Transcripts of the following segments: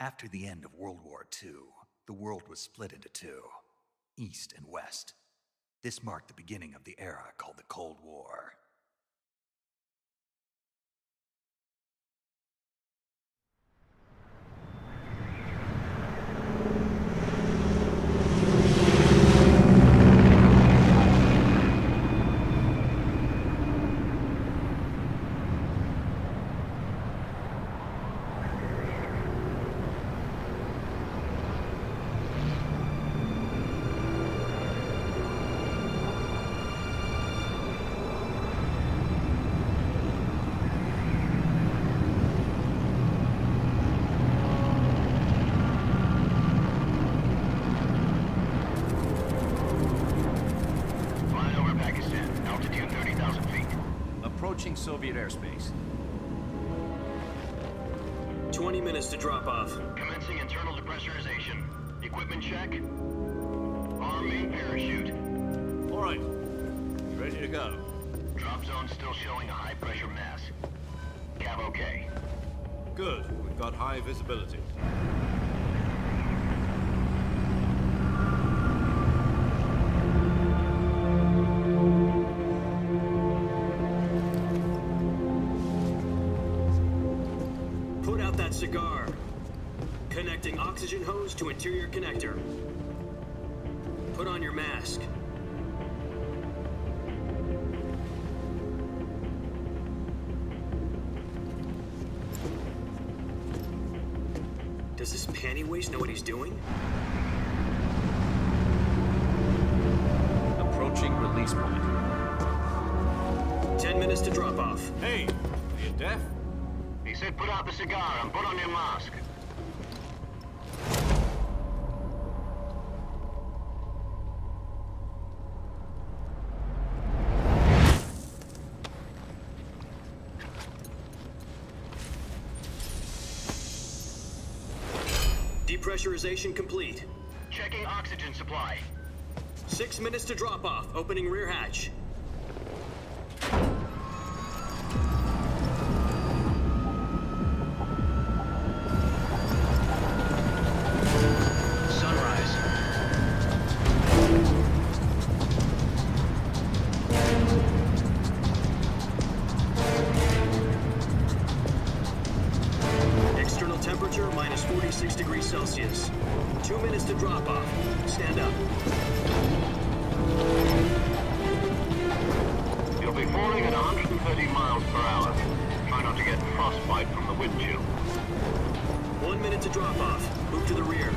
After the end of World War II, the world was split into two, East and West. This marked the beginning of the era called the Cold War. Approaching Soviet airspace. 20 minutes to drop off. Commencing internal depressurization. Equipment check. Arm main parachute. All right. Ready to go. Drop zone still showing a high pressure mass. Cav okay. Good. We've got high visibility. Put out that cigar. Connecting oxygen hose to interior connector. Put on your mask. Does this panty waste know what he's doing? Approaching release point. 10 minutes to drop off. Hey, are you deaf? He said put out the cigar and put on your mask. Depressurization complete. Checking oxygen supply. 6 minutes to drop off. Opening rear hatch. Sunrise. External temperature minus 46 degrees Celsius. 2 minutes to drop off. Stand up. You'll be falling at 130 miles per hour. Try not to get frostbite from the wind chill. 1 minute to drop off. Move to the rear.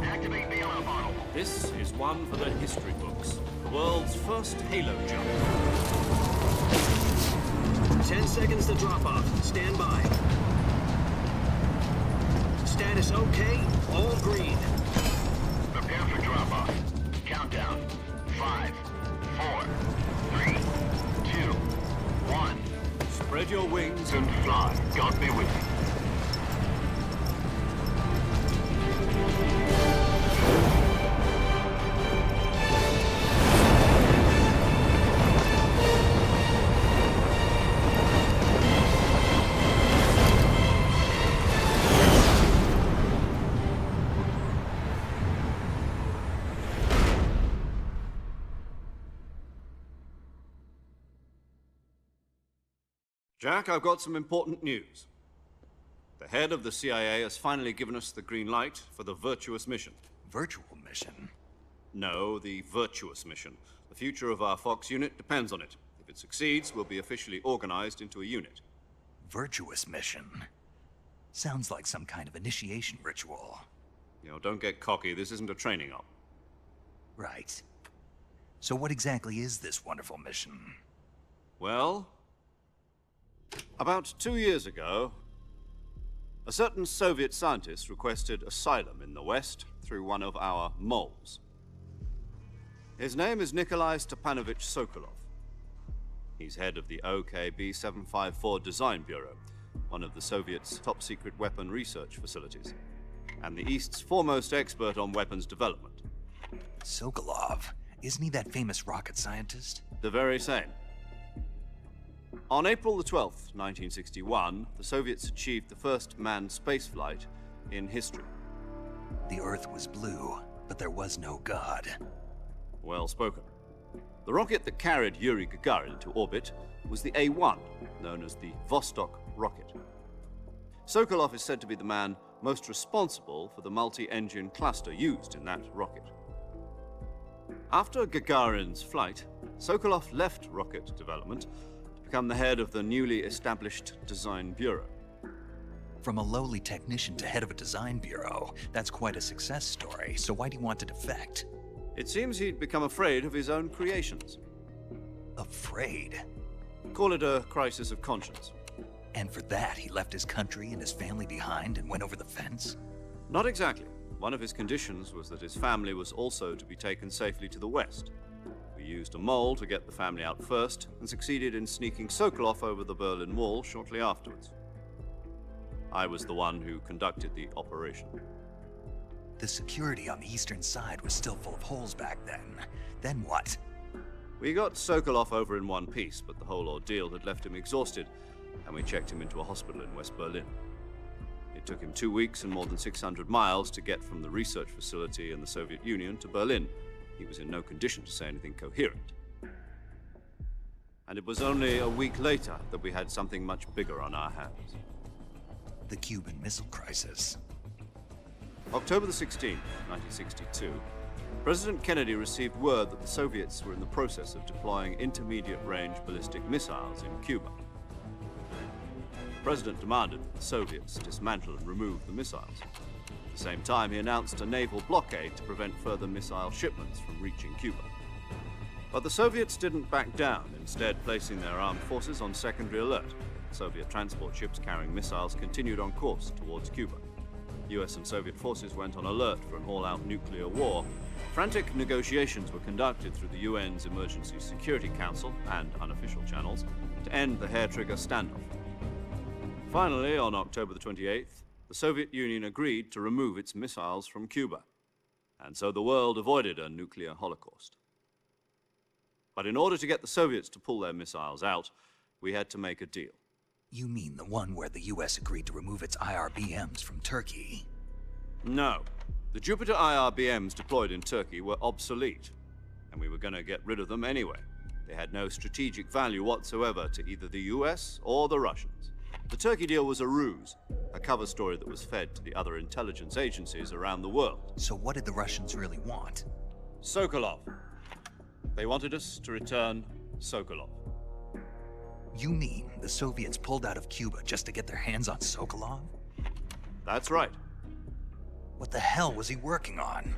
Activate bailout model. This is one for the history books. The world's first halo jump. 10 seconds to drop off. Stand by. Status okay. All green. Prepare for drop-off. Countdown. 5, 4, 3, 2, 1. Spread your wings And fly. God be with you. Jack, I've got some important news. The head of the CIA has finally given us the green light for the Virtuous mission. Virtual mission? No, the Virtuous mission. The future of our Fox unit depends on it. If it succeeds, we'll be officially organized into a unit. Virtuous mission? Sounds like some kind of initiation ritual. You know, don't get cocky. This isn't a training op. Right. So what exactly is this wonderful mission? Well, about 2 years ago, a certain Soviet scientist requested asylum in the West through one of our moles. His name is Nikolai Stepanovich Sokolov. He's head of the OKB-754 Design Bureau, one of the Soviets' top-secret weapon research facilities, and the East's foremost expert on weapons development. Sokolov? Isn't he that famous rocket scientist? The very same. On April the 12th, 1961, the Soviets achieved the first manned spaceflight in history. The Earth was blue, but there was no God. Well spoken. The rocket that carried Yuri Gagarin to orbit was the A-1, known as the Vostok rocket. Sokolov is said to be the man most responsible for the multi-engine cluster used in that rocket. After Gagarin's flight, Sokolov left rocket development to become the head of the newly established Design Bureau. From a lowly technician to head of a design bureau, that's quite a success story, so why do you want to defect? It seems he'd become afraid of his own creations. Afraid? Call it a crisis of conscience. And for that, he left his country and his family behind and went over the fence? Not exactly. One of his conditions was that his family was also to be taken safely to the west. We used a mole to get the family out first and succeeded in sneaking Sokolov over the Berlin Wall shortly afterwards. I was the one who conducted the operation. The security on the eastern side was still full of holes back then. Then what? We got Sokolov over in one piece, but the whole ordeal had left him exhausted, and we checked him into a hospital in West Berlin. It took him 2 weeks and more than 600 miles to get from the research facility in the Soviet Union to Berlin. He was in no condition to say anything coherent. And it was only a week later that we had something much bigger on our hands. The Cuban Missile Crisis. October the 16th, 1962, President Kennedy received word that the Soviets were in the process of deploying intermediate-range ballistic missiles in Cuba. The President demanded that the Soviets dismantle and remove the missiles. At the same time, he announced a naval blockade to prevent further missile shipments from reaching Cuba. But the Soviets didn't back down, instead placing their armed forces on secondary alert. Soviet transport ships carrying missiles continued on course towards Cuba. US and Soviet forces went on alert for an all-out nuclear war. Frantic negotiations were conducted through the UN's Emergency Security Council and unofficial channels to end the hair-trigger standoff. Finally, on October the 28th, the Soviet Union agreed to remove its missiles from Cuba, and so the world avoided a nuclear holocaust. But in order to get the Soviets to pull their missiles out, we had to make a deal. You mean the one where the US agreed to remove its IRBMs from Turkey? No. The Jupiter IRBMs deployed in Turkey were obsolete, and we were going to get rid of them anyway. They had no strategic value whatsoever to either the US or the Russians. The Turkey deal was a ruse, a cover story that was fed to the other intelligence agencies around the world. So what did the Russians really want? Sokolov. They wanted us to return Sokolov. You mean the Soviets pulled out of Cuba just to get their hands on Sokolov? That's right. What the hell was he working on?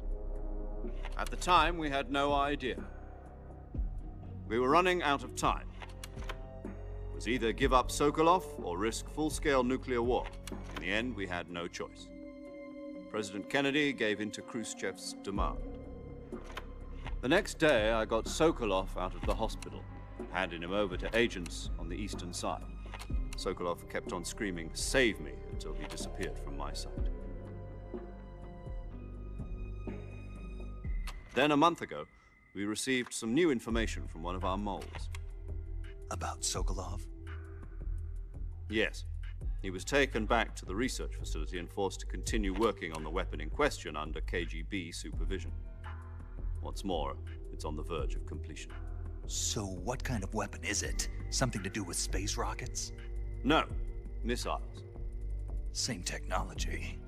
At the time, we had no idea. We were running out of time. It was either give up Sokolov or risk full-scale nuclear war. In the end, we had no choice. President Kennedy gave in to Khrushchev's demand. The next day, I got Sokolov out of the hospital, handing him over to agents on the eastern side. Sokolov kept on screaming, "Save me," until he disappeared from my sight. Then, a month ago, we received some new information from one of our moles. About Sokolov? Yes. He was taken back to the research facility and forced to continue working on the weapon in question under KGB supervision. What's more, it's on the verge of completion. So what kind of weapon is it? Something to do with space rockets? No, missiles. Same technology.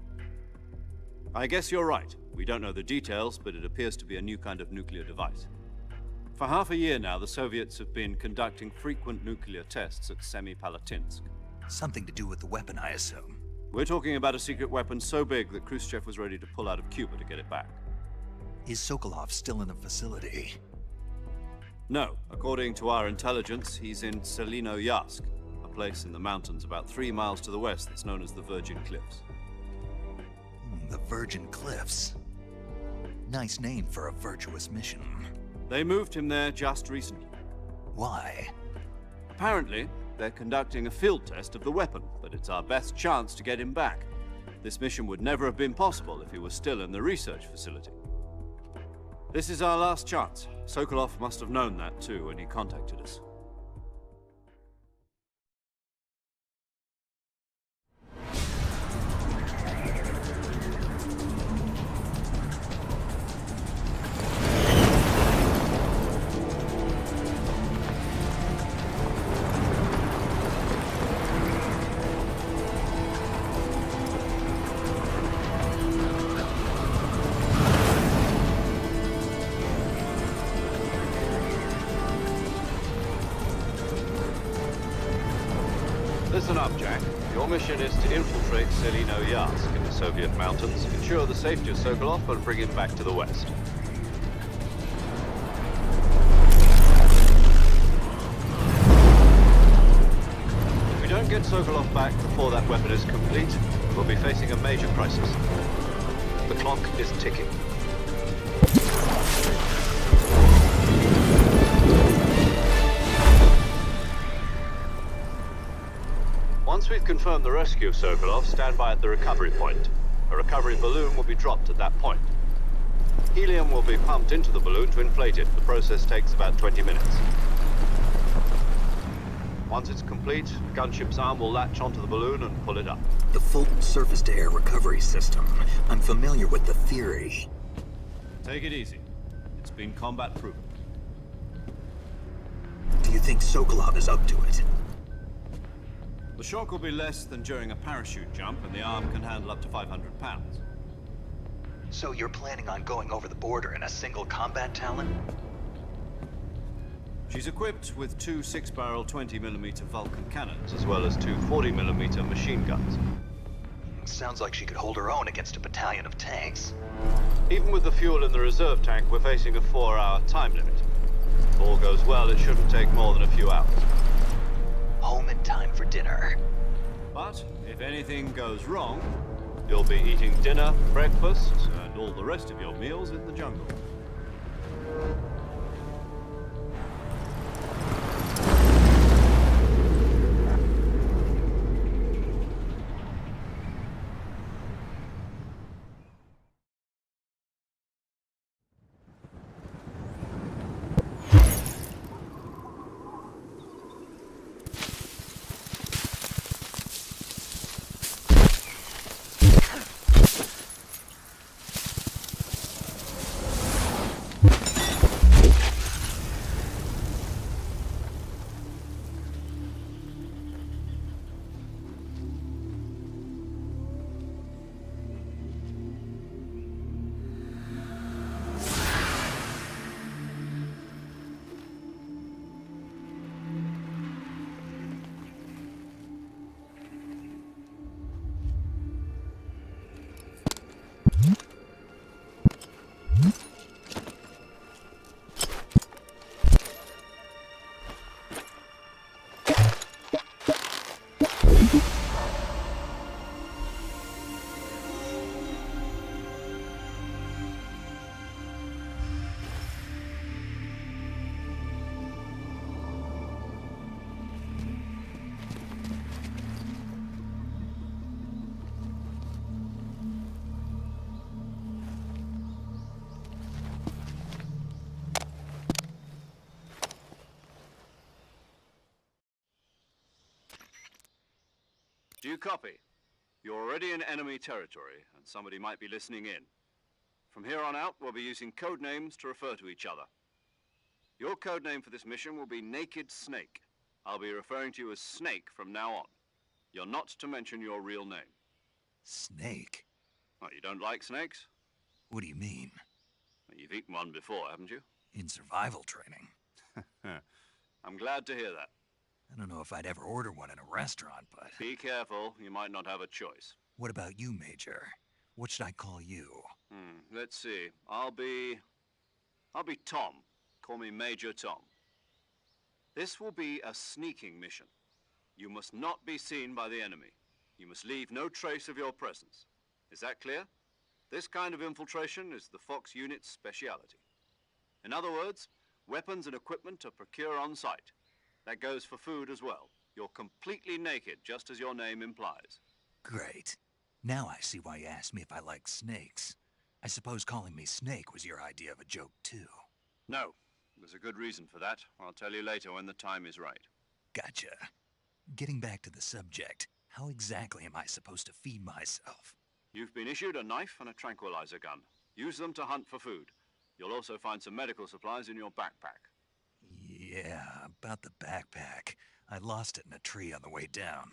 I guess you're right. We don't know the details, but it appears to be a new kind of nuclear device. For half a year now, the Soviets have been conducting frequent nuclear tests at Semipalatinsk. Something to do with the weapon, I assume. We're talking about a secret weapon so big that Khrushchev was ready to pull out of Cuba to get it back. Is Sokolov still in the facility? No. According to our intelligence, he's in Selinoyarsk, a place in the mountains about 3 miles to the west that's known as the Virgin Cliffs. The Virgin Cliffs. Nice name for a virtuous mission. They moved him there just recently. Why? Apparently, they're conducting a field test of the weapon, but it's our best chance to get him back. This mission would never have been possible if he was still in the research facility. This is our last chance. Sokolov must have known that too when he contacted us. Listen up, Jack. Your mission is to infiltrate Selino Yask in the Soviet mountains, ensure the safety of Sokolov, and bring him back to the West. If we don't get Sokolov back before that weapon is complete, we'll be facing a major crisis. The clock is ticking. Once we've confirmed the rescue of Sokolov, stand by at the recovery point. A recovery balloon will be dropped at that point. Helium will be pumped into the balloon to inflate it. The process takes about 20 minutes. Once it's complete, the gunship's arm will latch onto the balloon and pull it up. The Fulton surface-to-air recovery system. I'm familiar with the theory. Take it easy. It's been combat proven. Do you think Sokolov is up to it? The shock will be less than during a parachute jump, and the arm can handle up to 500 pounds. So you're planning on going over the border in a single combat Talon? She's equipped with two 6-barrel 20mm Vulcan cannons, as well as two 40mm machine guns. Sounds like she could hold her own against a battalion of tanks. Even with the fuel in the reserve tank, we're facing a 4-hour time limit. If all goes well, it shouldn't take more than a few hours. Home in time for dinner. But if anything goes wrong, you'll be eating dinner, breakfast, and all the rest of your meals in the jungle. Do you copy? You're already in enemy territory, and somebody might be listening in. From here on out, we'll be using code names to refer to each other. Your code name for this mission will be Naked Snake. I'll be referring to you as Snake from now on. You're not to mention your real name. Snake? What, you don't like snakes? What do you mean? Well, you've eaten one before, haven't you? In survival training? I'm glad to hear that. I don't know if I'd ever order one in a restaurant, but... Be careful, you might not have a choice. What about you, Major? What should I call you? Let's see. I'll be Tom. Call me Major Tom. This will be a sneaking mission. You must not be seen by the enemy. You must leave no trace of your presence. Is that clear? This kind of infiltration is the Fox unit's speciality. In other words, weapons and equipment are procured on site. That goes for food as well. You're completely naked, just as your name implies. Great. Now I see why you asked me if I like snakes. I suppose calling me Snake was your idea of a joke, too. No. There's a good reason for that. I'll tell you later when the time is right. Gotcha. Getting back to the subject, how exactly am I supposed to feed myself? You've been issued a knife and a tranquilizer gun. Use them to hunt for food. You'll also find some medical supplies in your backpack. Yeah, about the backpack. I lost it in a tree on the way down.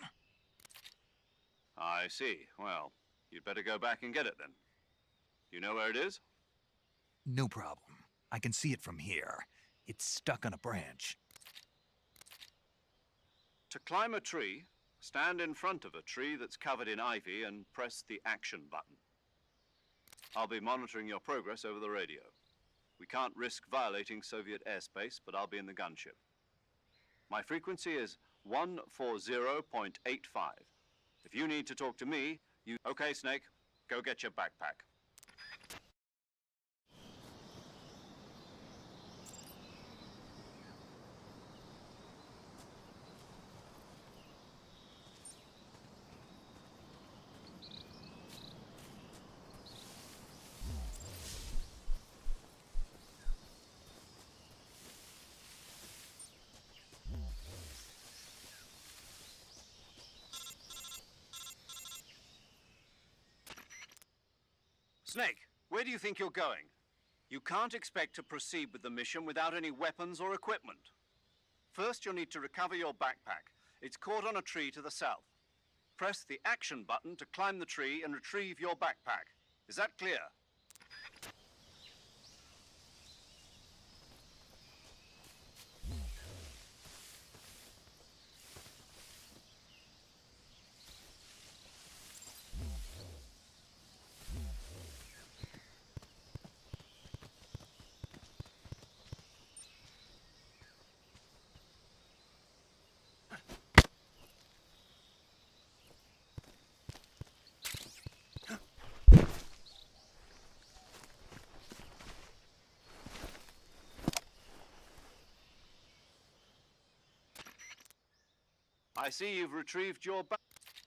I see. Well, you'd better go back and get it then. You know where it is? No problem. I can see it from here. It's stuck on a branch. To climb a tree, Stand in front of a tree that's covered in ivy and press the action button. I'll be monitoring your progress over the radio. We can't risk violating Soviet airspace, but I'll be in the gunship. My frequency is 140.85. If you need to talk to me, you... Okay, Snake, go get your backpack. Snake, where do you think you're going? You can't expect to proceed with the mission without any weapons or equipment. First, you'll need to recover your backpack. It's caught on a tree to the south. Press the action button to climb the tree and retrieve your backpack. Is that clear? I see you've retrieved your backpack.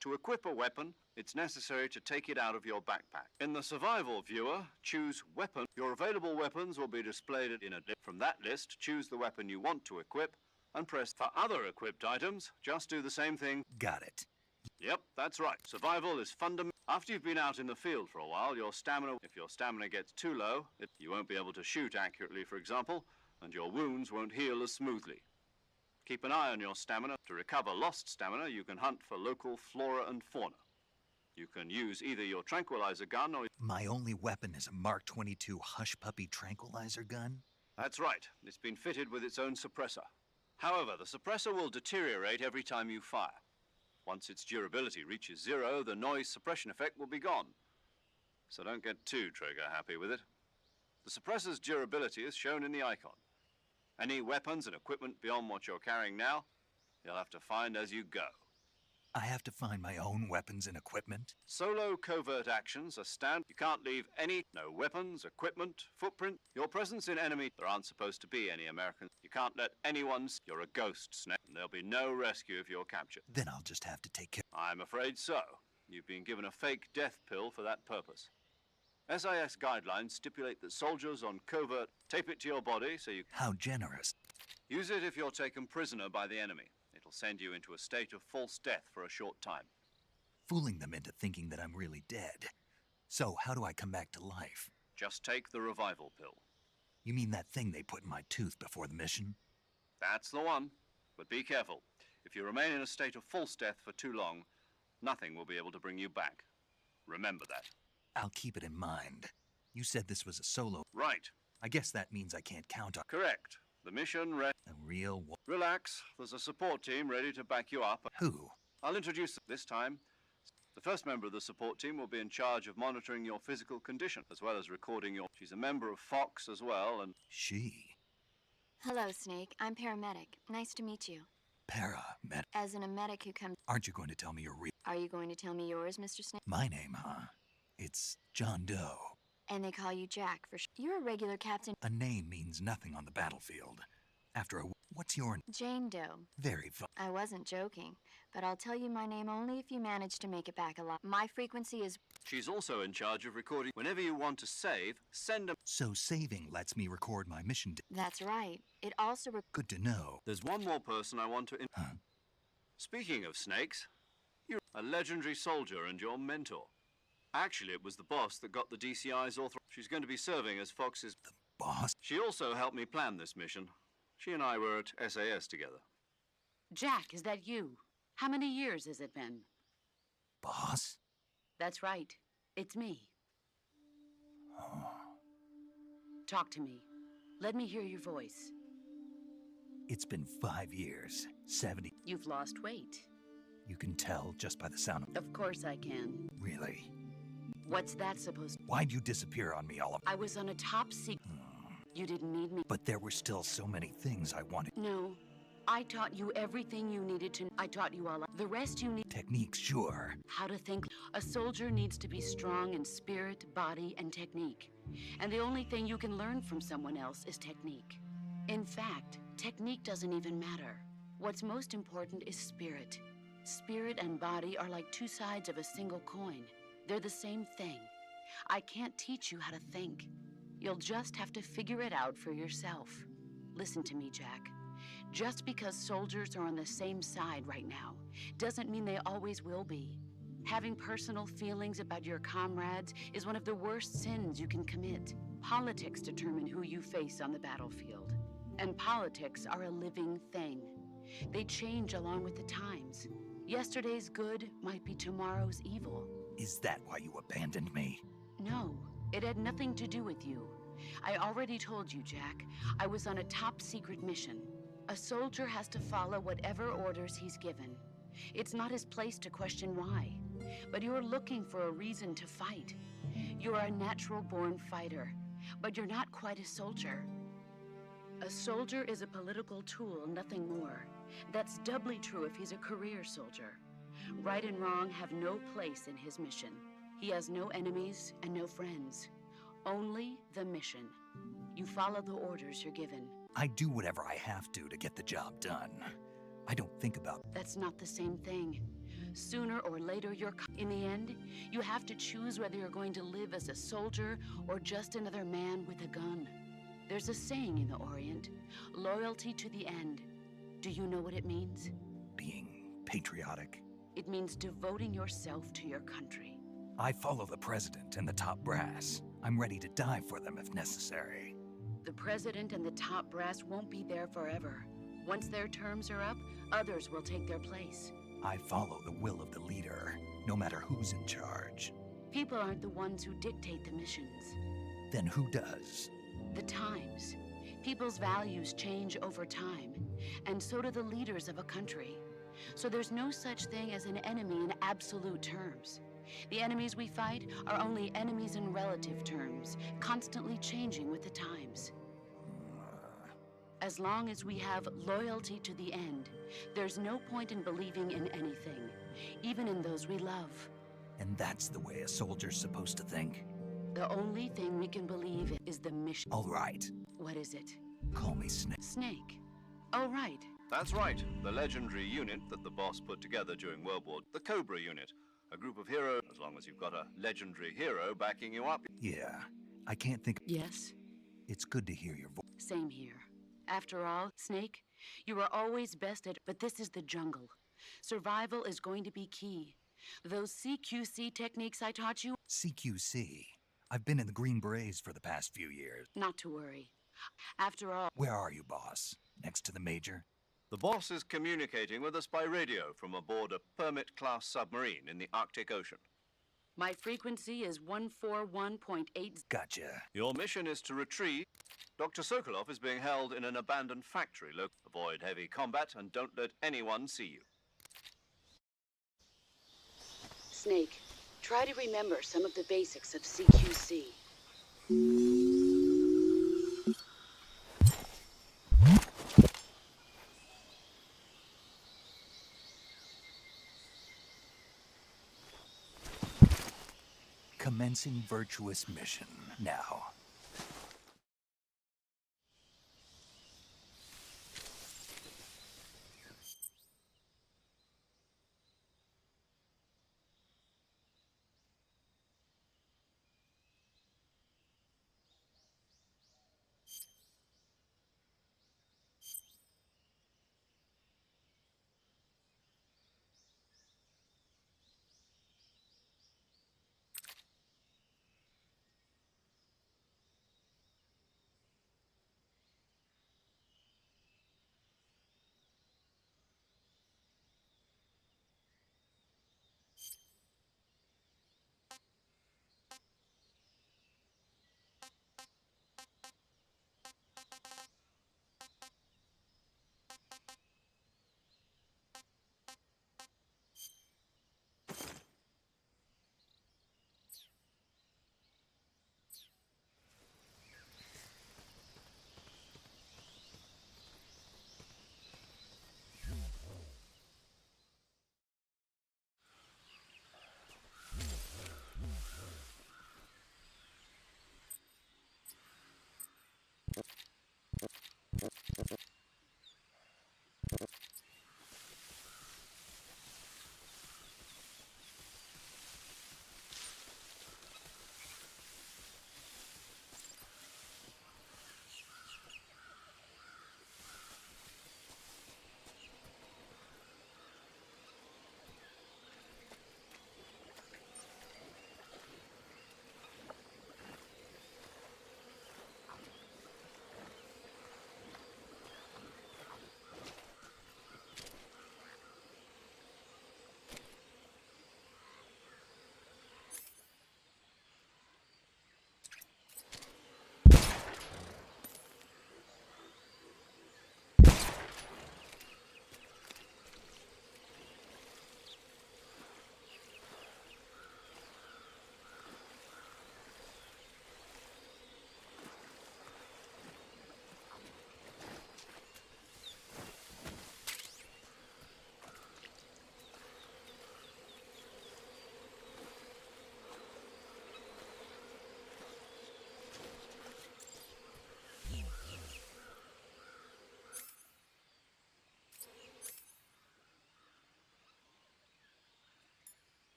To equip a weapon, it's necessary to take it out of your backpack. In the survival viewer, choose weapon. Your available weapons will be displayed in a list. From that list, choose the weapon you want to equip and press. For other equipped items, just do the same thing. Got it. Yep, that's right. Survival is fundamental. After you've been out in the field for a while, if your stamina gets too low, you won't be able to shoot accurately, for example, and your wounds won't heal as smoothly. Keep an eye on your stamina. To recover lost stamina, you can hunt for local flora and fauna. You can use either your tranquilizer gun or... My only weapon is a Mark 22 Hush Puppy tranquilizer gun? That's right. It's been fitted with its own suppressor. However, the suppressor will deteriorate every time you fire. Once its durability reaches 0, the noise suppression effect will be gone. So don't get too trigger-happy with it. The suppressor's durability is shown in the icon. Any weapons and equipment beyond what you're carrying now, you'll have to find as you go. I have to find my own weapons and equipment? Solo covert actions are stand. You can't leave no weapons, equipment, footprint. Your presence in enemy, there aren't supposed to be any Americans. You can't let anyone, you're a ghost, Snake, and there'll be no rescue if you're captured. Then I'll just have to take care. I'm afraid so. You've been given a fake death pill for that purpose. SIS guidelines stipulate that soldiers on covert tape it to your body so you... How generous. Use it if you're taken prisoner by the enemy. It'll send you into a state of false death for a short time. Fooling them into thinking that I'm really dead. So, how do I come back to life? Just take the revival pill. You mean that thing they put in my tooth before the mission? That's the one. But be careful. If you remain in a state of false death for too long, nothing will be able to bring you back. Remember that. I'll keep it in mind. You said this was a solo. Right. I guess that means I can't count on... Correct. The mission A real... Relax. There's a support team ready to back you up. Who? I'll introduce them this time. The first member of the support team will be in charge of monitoring your physical condition, as well as recording your... She's a member of Fox as well, and... She? Hello, Snake. I'm paramedic. Nice to meet you. Med... As in a medic who comes... Aren't you going to tell me your real... Are you going to tell me yours, Mr. Snake? My name, huh? It's John Doe. And they call you Jack for You're a regular captain. A name means nothing on the battlefield. After a... What's your... Jane Doe. Very fun. I wasn't joking, but I'll tell you my name only if you manage to make it back alive. My frequency is... She's also in charge of recording. Whenever you want to save, send them. So saving lets me record my mission... That's right. It also... Good to know. There's one more person I want to... Huh? Speaking of snakes, you're a legendary soldier and your mentor. Actually, it was the boss that got the DCI's author. She's going to be serving as Fox's... The boss? She also helped me plan this mission. She and I were at SAS together. Jack, is that you? How many years has it been? Boss? That's right. It's me. Talk to me. Let me hear your voice. It's been 5 years. 70. You've lost weight. You can tell just by the sound of... Of course I can. Really? What's that supposed to... Why'd you disappear on me all of... I was on a top secret... You didn't need me. But there were still so many things I wanted. No. I taught you everything you needed to... I taught you all... The rest you need... Techniques, sure. How to think. A soldier needs to be strong in spirit, body, and technique. And the only thing you can learn from someone else is technique. In fact, technique doesn't even matter. What's most important is spirit. Spirit and body are like two sides of a single coin. They're the same thing. I can't teach you how to think. You'll just have to figure it out for yourself. Listen to me, Jack. Just because soldiers are on the same side right now doesn't mean they always will be. Having personal feelings about your comrades is one of the worst sins you can commit. Politics determine who you face on the battlefield. And politics are a living thing. They change along with the times. Yesterday's good might be tomorrow's evil. Is that why you abandoned me? No, it had nothing to do with you. I already told you, Jack. I was on a top-secret mission. A soldier has to follow whatever orders he's given. It's not his place to question why. But you're looking for a reason to fight. You're a natural-born fighter, but you're not quite a soldier. A soldier is a political tool, nothing more. That's doubly true if he's a career soldier. Right and wrong have no place in his mission. He has no enemies and no friends. Only the mission. You follow the orders you're given. I do whatever I have to get the job done. I don't think about... That's not the same thing. Sooner or later, in the end, you have to choose whether you're going to live as a soldier or just another man with a gun. There's a saying in the Orient, loyalty to the end. Do you know what it means? Being patriotic. It means devoting yourself to your country. I follow the president and the top brass. I'm ready to die for them if necessary. The president and the top brass won't be there forever. Once their terms are up, others will take their place. I follow the will of the leader, no matter who's in charge. People aren't the ones who dictate the missions. Then who does? The times. People's values change over time, and so do the leaders of a country. So there's no such thing as an enemy in absolute terms. The enemies we fight are only enemies in relative terms, constantly changing with the times. As long as we have loyalty to the end, there's no point in believing in anything, even in those we love. And that's the way a soldier's supposed to think? The only thing we can believe in is the mission. All right. What is it? Call me Snake. Snake. Oh, right. That's right, the legendary unit that the boss put together during World War, the Cobra unit. A group of heroes, as long as you've got a legendary hero backing you up. Yeah, I can't think... Yes? It's good to hear your voice. Same here. After all, Snake, you are always best at... But this is the jungle. Survival is going to be key. Those CQC techniques I taught you... CQC? I've been in the Green Berets for the past few years. Not to worry. After all... Where are you, boss? Next to the Major? The boss is communicating with us by radio from aboard a Permit-class submarine in the Arctic Ocean. My frequency is 141.8... Gotcha. Your mission is to retrieve... Dr. Sokolov is being held in an abandoned factory. Avoid heavy combat and don't let anyone see you. Snake, try to remember some of the basics of CQC. Commencing virtuous mission now.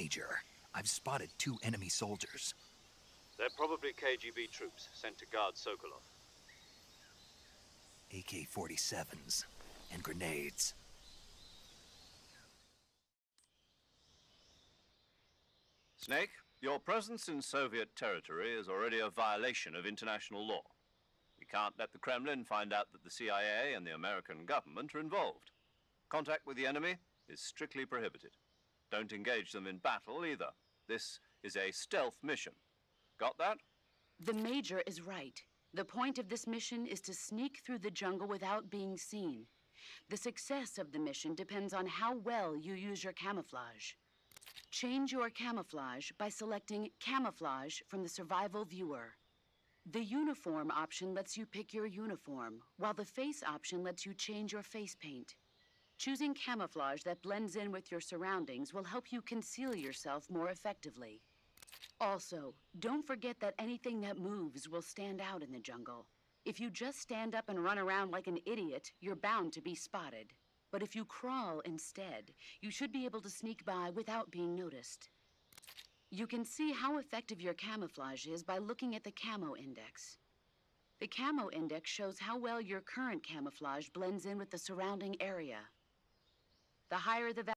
Major, I've spotted 2 enemy soldiers. They're probably KGB troops sent to guard Sokolov. AK-47s and grenades. Snake, your presence in Soviet territory is already a violation of international law. We can't let the Kremlin find out that the CIA and the American government are involved. Contact with the enemy is strictly prohibited. Don't engage them in battle either. This is a stealth mission. Got that? The Major is right. The point of this mission is to sneak through the jungle without being seen. The success of the mission depends on how well you use your camouflage. Change your camouflage by selecting Camouflage from the Survival Viewer. The Uniform option lets you pick your uniform, while the Face option lets you change your face paint. Choosing camouflage that blends in with your surroundings will help you conceal yourself more effectively. Also, don't forget that anything that moves will stand out in the jungle. If you just stand up and run around like an idiot, you're bound to be spotted. But if you crawl instead, you should be able to sneak by without being noticed. You can see how effective your camouflage is by looking at the Camo Index. The Camo Index shows how well your current camouflage blends in with the surrounding area. The higher the value,